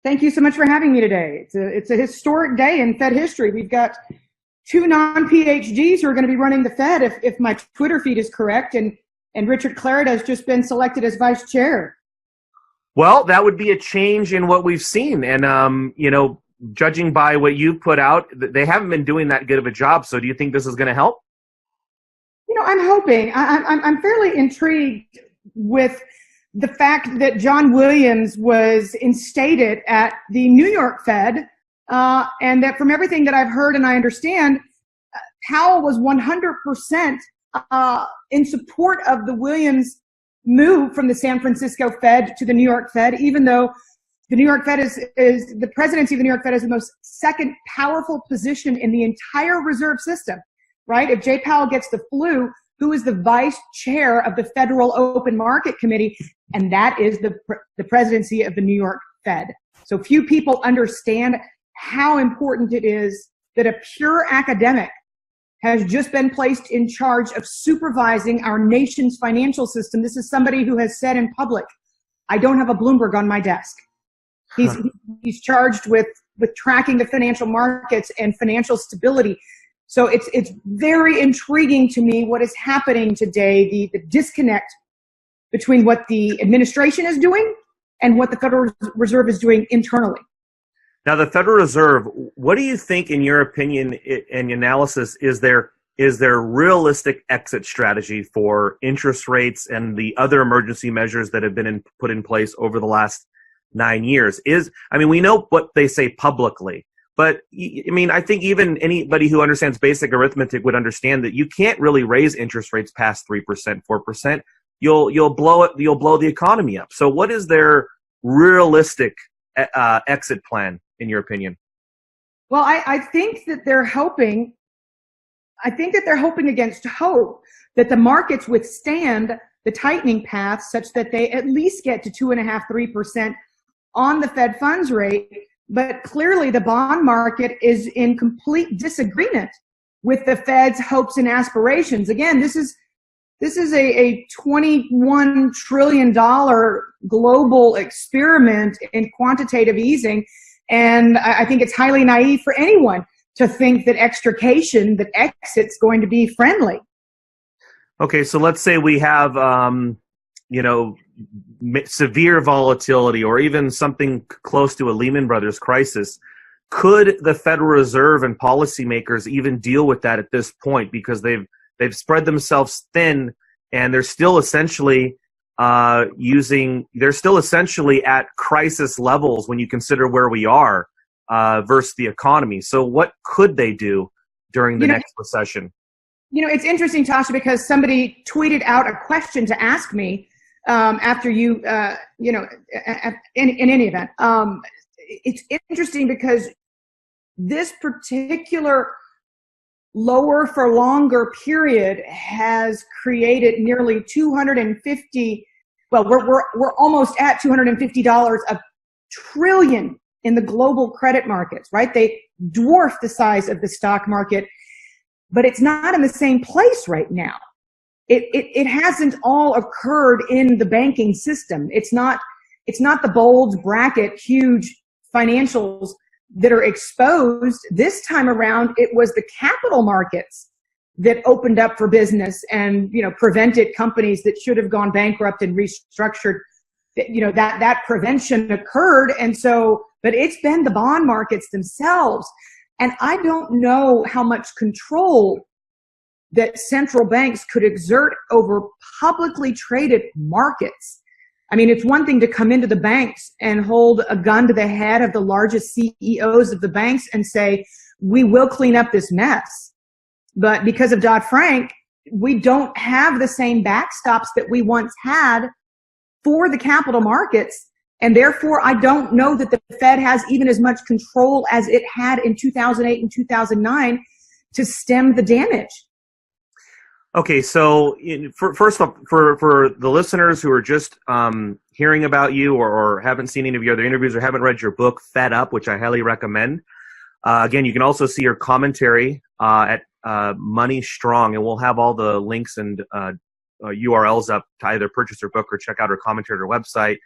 Thank you so much for having me today. It's a historic day in Fed history. We've got two non-PhDs who are going to be running the Fed if my Twitter feed is correct, and Richard Clarida has just been selected as vice chair. Well, that would be a change in what we've seen. And, judging by what you've put out, they haven't been doing that good of a job. So do you think this is going to help? I'm hoping. I'm fairly intrigued with the fact that John Williams was instated at the New York Fed, and that from everything that I've heard and I understand, Powell was 100% in support of the Williams move from the San Francisco Fed to the New York Fed, even though the New York Fed is the presidency of the New York Fed is the most second powerful position in the entire reserve system, right? If Jay Powell gets the flu, who is the vice chair of the Federal Open Market Committee? And that is the presidency of the New York Fed. So few people understand how important it is that a pure academic has just been placed in charge of supervising our nation's financial system. This is somebody who has said in public, I don't have a Bloomberg on my desk. He's charged with tracking the financial markets and financial stability. So it's very intriguing to me what is happening today, the disconnect between what the administration is doing and what the Federal Reserve is doing internally. Now, the Federal Reserve, what do you think, in your opinion and analysis, is their realistic exit strategy for interest rates and the other emergency measures that have been put in place over the last 9 years? We know what they say publicly, but I think even anybody who understands basic arithmetic would understand that you can't really raise interest rates past 3%, 4%. You'll blow it. You'll blow the economy up. So, what is their realistic exit plan, in your opinion? Well, I think that they're hoping. I think that they're hoping against hope that the markets withstand the tightening path, such that they at least get to 2.5%, 3% on the Fed funds rate. But clearly, the bond market is in complete disagreement with the Fed's hopes and aspirations. Again, this is a $21 trillion global experiment in quantitative easing. And I think it's highly naive for anyone to think that extrication, that exit's going to be friendly. Okay, so let's say we have, severe volatility or even something close to a Lehman Brothers crisis. Could the Federal Reserve and policymakers even deal with that at this point? Because they've spread themselves thin, and they're still essentially at crisis levels when you consider where we are versus the economy. So what could they do during the next recession? It's interesting, Tasha, because somebody tweeted out a question to ask me after you, in any event. It's interesting because this particular lower for longer period has created nearly 250. Well, we're almost at $250 a trillion in the global credit markets, right? They dwarf the size of the stock market, but it's not in the same place right now. It hasn't all occurred in the banking system. It's not the bulge bracket huge financials that are exposed. This time around, it was the capital markets that opened up for business and, prevented companies that should have gone bankrupt and restructured. That prevention occurred. And so, but it's been the bond markets themselves. And I don't know how much control that central banks could exert over publicly traded markets. It's one thing to come into the banks and hold a gun to the head of the largest CEOs of the banks and say, we will clean up this mess. But because of Dodd-Frank, we don't have the same backstops that we once had for the capital markets. And therefore, I don't know that the Fed has even as much control as it had in 2008 and 2009 to stem the damage. Okay, so first off, for the listeners who are just hearing about you or haven't seen any of your other interviews or haven't read your book, Fed Up, which I highly recommend, again, you can also see your commentary at Money Strong, and we'll have all the links and URLs up to either purchase her book or check out her commentary at her website.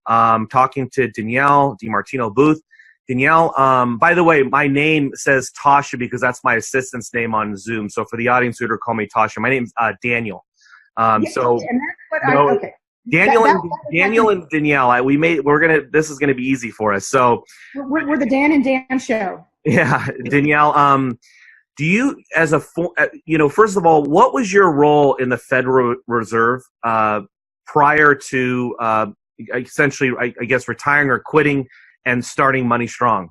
talking to Danielle DiMartino Booth. Danielle, by the way, my name says Tasha because that's my assistant's name on Zoom. So for the audience who would call me Tasha, my name's Daniel. And that's what okay. Daniel and Danielle, this is gonna be easy for us. So we're the Dan and Dan show. Yeah, Danielle. Do you, as first of all, what was your role in the Federal Reserve prior to essentially, I guess, retiring or quitting and starting Money Strong?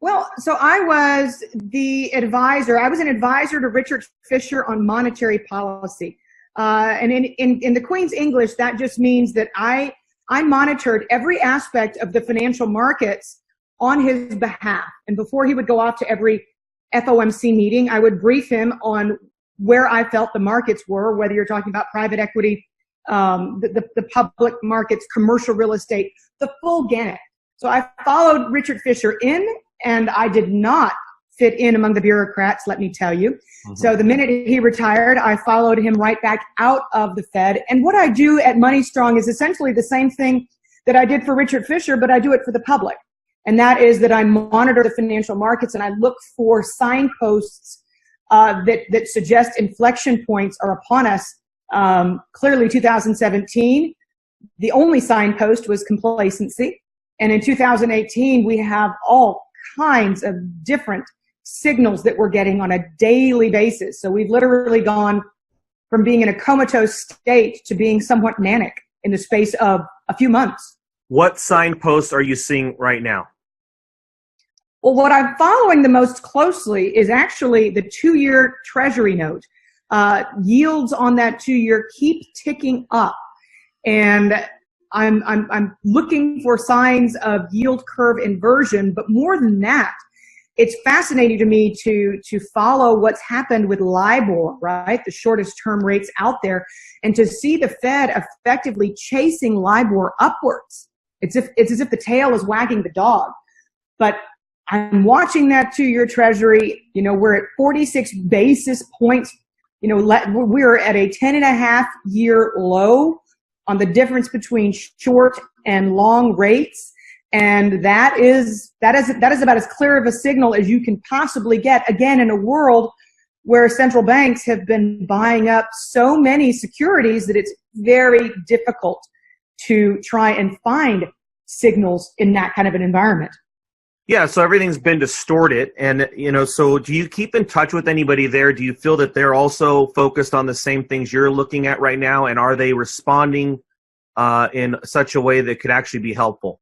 Well, so I was the advisor. I was an advisor to Richard Fisher on monetary policy. And in the Queen's English, that just means that I monitored every aspect of the financial markets on his behalf. And before he would go off to every FOMC meeting, I would brief him on where I felt the markets were, whether you're talking about private equity, the public markets, commercial real estate, the full gamut. So I followed Richard Fisher in, and I did not fit in among the bureaucrats, let me tell you. Mm-hmm. So the minute he retired, I followed him right back out of the Fed. And what I do at Money Strong is essentially the same thing that I did for Richard Fisher, but I do it for the public. And that is that I monitor the financial markets and I look for signposts that suggest inflection points are upon us. Clearly 2017, the only signpost was complacency. And in 2018, we have all kinds of different signals that we're getting on a daily basis. So we've literally gone from being in a comatose state to being somewhat manic in the space of a few months. What signposts are you seeing right now? Well, what I'm following the most closely is actually the 2-year Treasury note. Yields on that 2-year keep ticking up. And I'm looking for signs of yield curve inversion, but more than that, it's fascinating to me to follow what's happened with LIBOR, right? The shortest term rates out there, and to see the Fed effectively chasing LIBOR upwards. It's as if the tail is wagging the dog. But I'm watching that 2-year Treasury. We're at 46 basis points. We're at a 10.5-year low on the difference between short and long rates. And that is about as clear of a signal as you can possibly get, again, in a world where central banks have been buying up so many securities that it's very difficult to try and find signals in that kind of an environment. Yeah, so everything's been distorted. And, so do you keep in touch with anybody there? Do you feel that they're also focused on the same things you're looking at right now? And are they responding in such a way that could actually be helpful?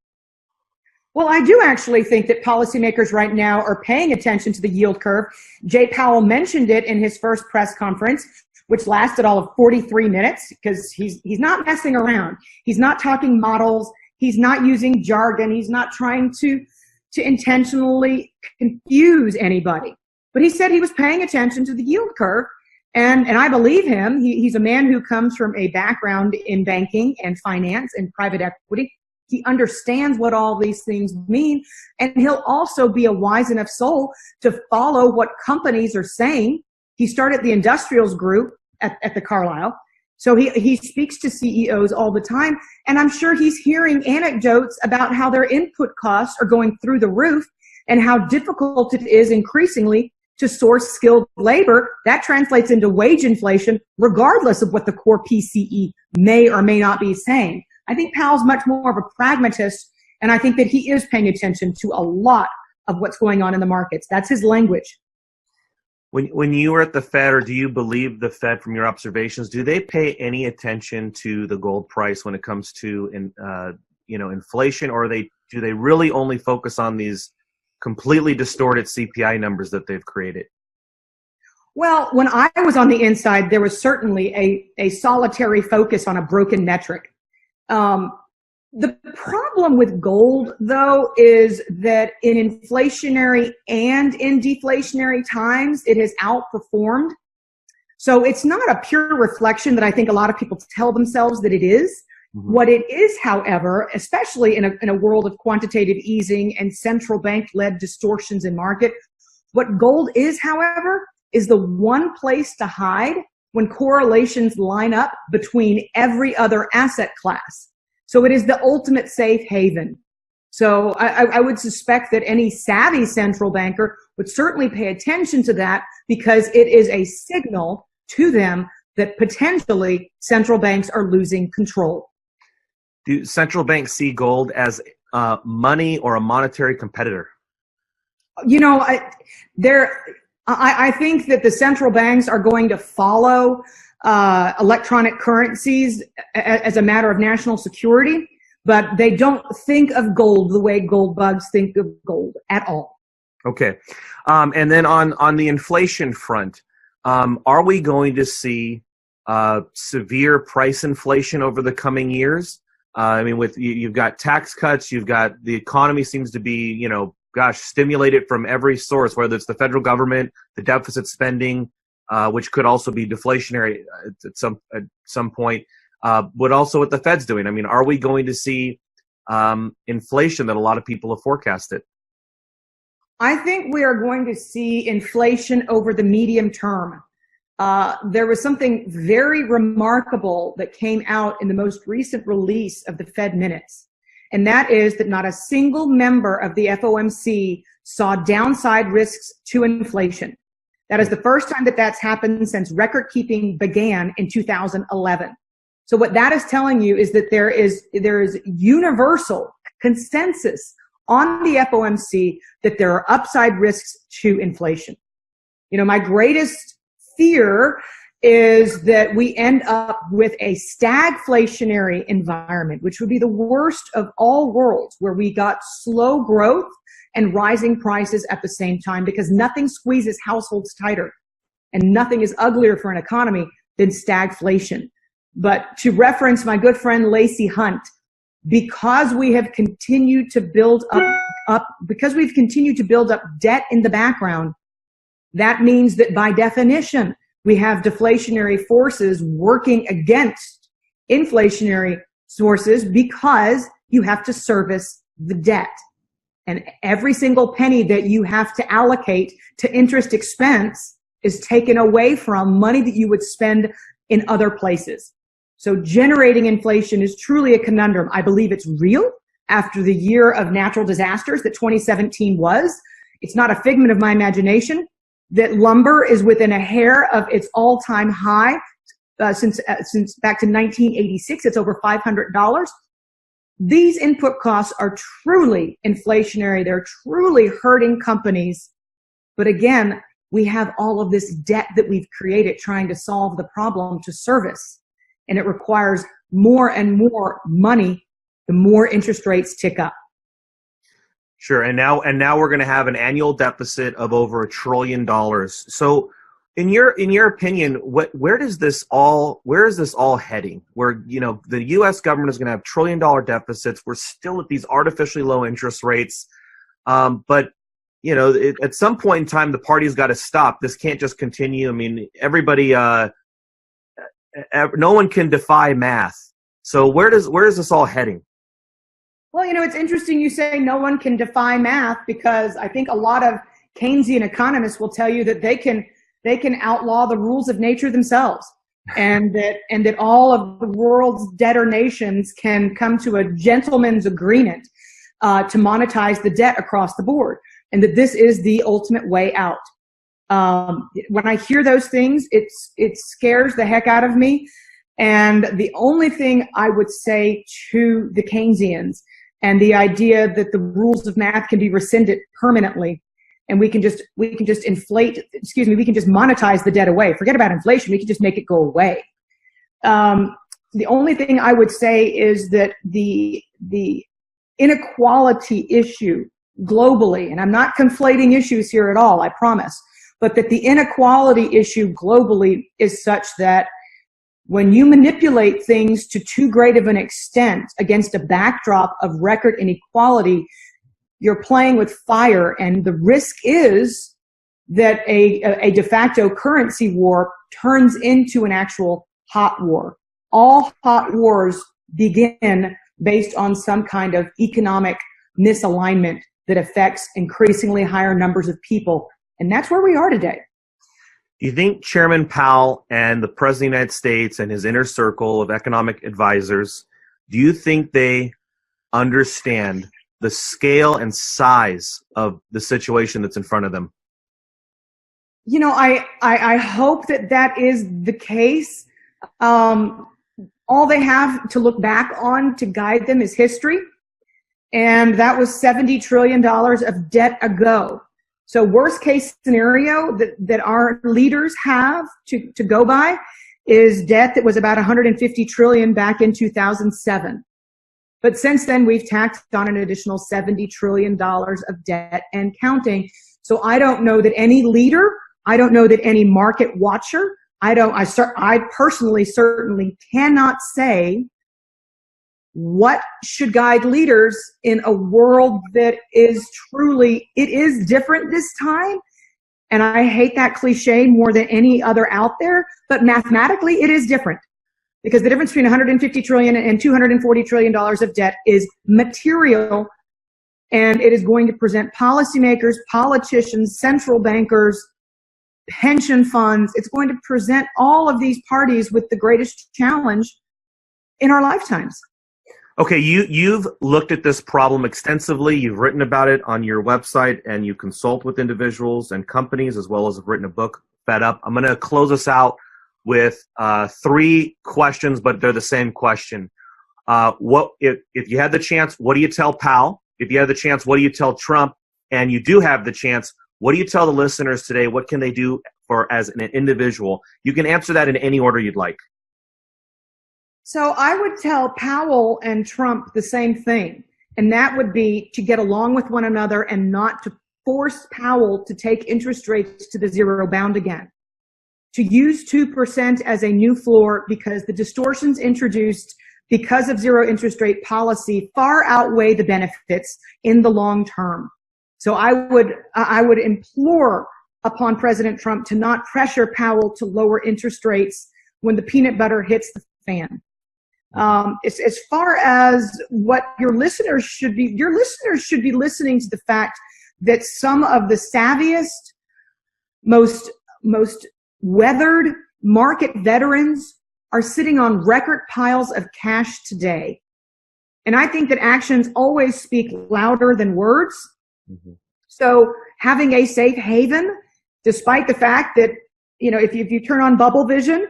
Well, I do actually think that policymakers right now are paying attention to the yield curve. Jay Powell mentioned it in his first press conference, which lasted all of 43 minutes, because he's not messing around. He's not talking models. He's not using jargon. He's not trying to intentionally confuse anybody. But he said he was paying attention to the yield curve, and I believe him. He's a man who comes from a background in banking and finance and private equity. He understands what all these things mean, and he'll also be a wise enough soul to follow what companies are saying. He started the Industrials Group at the Carlyle. So he speaks to CEOs all the time, and I'm sure he's hearing anecdotes about how their input costs are going through the roof and how difficult it is increasingly to source skilled labor. That translates into wage inflation, regardless of what the core PCE may or may not be saying. I think Powell's much more of a pragmatist, and I think that he is paying attention to a lot of what's going on in the markets. That's his language. When you were at the Fed, or do you believe the Fed from your observations, do they pay any attention to the gold price when it comes to inflation, or do they really only focus on these completely distorted CPI numbers that they've created? Well, when I was on the inside, there was certainly a solitary focus on a broken metric. The problem with gold, though, is that in inflationary and in deflationary times, it has outperformed. So it's not a pure reflection that I think a lot of people tell themselves that it is. Mm-hmm. What it is, however, especially in a world of quantitative easing and central bank-led distortions in market, what gold is, however, is the one place to hide when correlations line up between every other asset class. So it is the ultimate safe haven. So I would suspect that any savvy central banker would certainly pay attention to that, because it is a signal to them that potentially central banks are losing control. Do central banks see gold as money or a monetary competitor? You know, I think that the central banks are going to follow electronic currencies as a matter of national security, but they don't think of gold the way gold bugs think of gold at all. Okay. And then on the inflation front, are we going to see severe price inflation over the coming years? I mean, you've got tax cuts, you've got the economy seems to be, stimulated from every source, whether it's the federal government, the deficit spending, which could also be deflationary at some point, but also what the Fed's doing. I mean, are we going to see inflation that a lot of people have forecasted? I think we are going to see inflation over the medium term. There was something very remarkable that came out in the most recent release of the Fed minutes, and that is that not a single member of the FOMC saw downside risks to inflation. That is the first time that that's happened since record keeping began in 2011. So what that is telling you is that there is universal consensus on the FOMC that there are upside risks to inflation. My greatest fear is that we end up with a stagflationary environment, which would be the worst of all worlds, where we got slow growth and rising prices at the same time, because nothing squeezes households tighter and nothing is uglier for an economy than stagflation. But to reference my good friend Lacey Hunt, because we have continued to build up debt in the background, that means that by definition, we have deflationary forces working against inflationary sources, because you have to service the debt. And every single penny that you have to allocate to interest expense is taken away from money that you would spend in other places. So generating inflation is truly a conundrum. I believe it's real after the year of natural disasters that 2017 was. It's not a figment of my imagination that lumber is within a hair of its all-time high since back to 1986. It's over $500. These input costs are truly inflationary. They're truly hurting companies. But again, we have all of this debt that we've created trying to solve the problem to service. And it requires more and more money the more interest rates tick up. Sure, and now we're going to have an annual deficit of over $1 trillion. So, in your opinion, where is this all heading? Where the U.S. government is going to have $1 trillion deficits. We're still at these artificially low interest rates, but at some point in time, the party's got to stop. This can't just continue. I mean, everybody, no one can defy math. So where is this all heading? Well, it's interesting you say no one can defy math, because I think a lot of Keynesian economists will tell you that they can outlaw the rules of nature themselves, and that all of the world's debtor nations can come to a gentleman's agreement to monetize the debt across the board, and that this is the ultimate way out. When I hear those things, it scares the heck out of me. And the only thing I would say to the Keynesians, and the idea that the rules of math can be rescinded permanently, and we can just monetize the debt away. Forget about inflation. We can just make it go away. The only thing I would say is that the inequality issue globally, and I'm not conflating issues here at all, I promise, but that the inequality issue globally is such that when you manipulate things to too great of an extent against a backdrop of record inequality, you're playing with fire, and the risk is that a de facto currency war turns into an actual hot war. All hot wars begin based on some kind of economic misalignment that affects increasingly higher numbers of people, and that's where we are today. Do you think Chairman Powell and the President of the United States and his inner circle of economic advisors Do you think they understand the scale and size of the situation that's in front of them? You know, I hope that that is the case. All they have to look back on to guide them is history. And that was $70 trillion of debt ago. So worst case scenario that our leaders have to go by is debt that was about 150 trillion back in 2007. But since then, we've tacked on an additional $70 trillion of debt and counting. So I don't know that any leader, I don't know that any market watcher, I personally certainly cannot say what should guide leaders in a world that is truly, it is different this time. And I hate that cliche more than any other out there, but mathematically it is different. Because the difference between 150 trillion and $240 trillion of debt is material, and it is going to present policymakers, politicians, central bankers, pension funds. It's going to present all of these parties with the greatest challenge in our lifetimes. Okay, you've looked at this problem extensively. You've written about it on your website, and you consult with individuals and companies, as well as have written a book, Fed Up. I'm going to close us out with 3 questions, but they're the same question. What if you had the chance, what do you tell Powell? If you had the chance, what do you tell Trump? And you do have the chance, what do you tell the listeners today? What can they do as an individual? You can answer that in any order you'd like. So I would tell Powell and Trump the same thing, and that would be to get along with one another and not to force Powell to take interest rates to the zero bound again. To use 2% as a new floor, because the distortions introduced because of zero interest rate policy far outweigh the benefits in the long term. So I would implore upon President Trump to not pressure Powell to lower interest rates when the peanut butter hits the fan. As far as what your listeners should be listening to the fact that some of the savviest, most weathered market veterans are sitting on record piles of cash today. And I think that actions always speak louder than words. Mm-hmm. So having a safe haven, despite the fact that, you know, if you turn on Bubble Vision,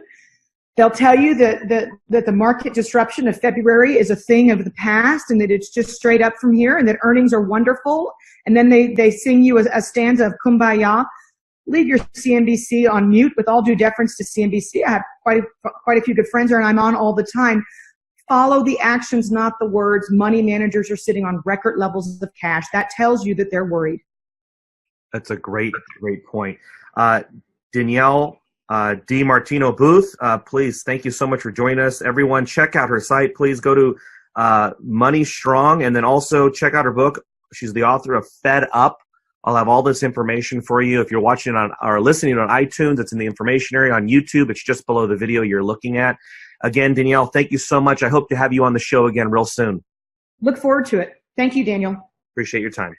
they'll tell you that the market disruption of February is a thing of the past and that it's just straight up from here and that earnings are wonderful. And then they sing you a stanza of Kumbaya. Leave your CNBC on mute. With all due deference to CNBC, I have quite a few good friends there, and I'm on all the time. Follow the actions, not the words. Money managers are sitting on record levels of cash. That tells you that they're worried. That's a great point. Danielle DiMartino Booth, please, thank you so much for joining us. Everyone, check out her site. Please go to Money Strong, and then also check out her book. She's the author of Fed Up. I'll have all this information for you. If you're watching on or listening on iTunes, it's in the information area. On YouTube, it's just below the video you're looking at. Again, Danielle, thank you so much. I hope to have you on the show again real soon. Look forward to it. Thank you, Daniel. Appreciate your time.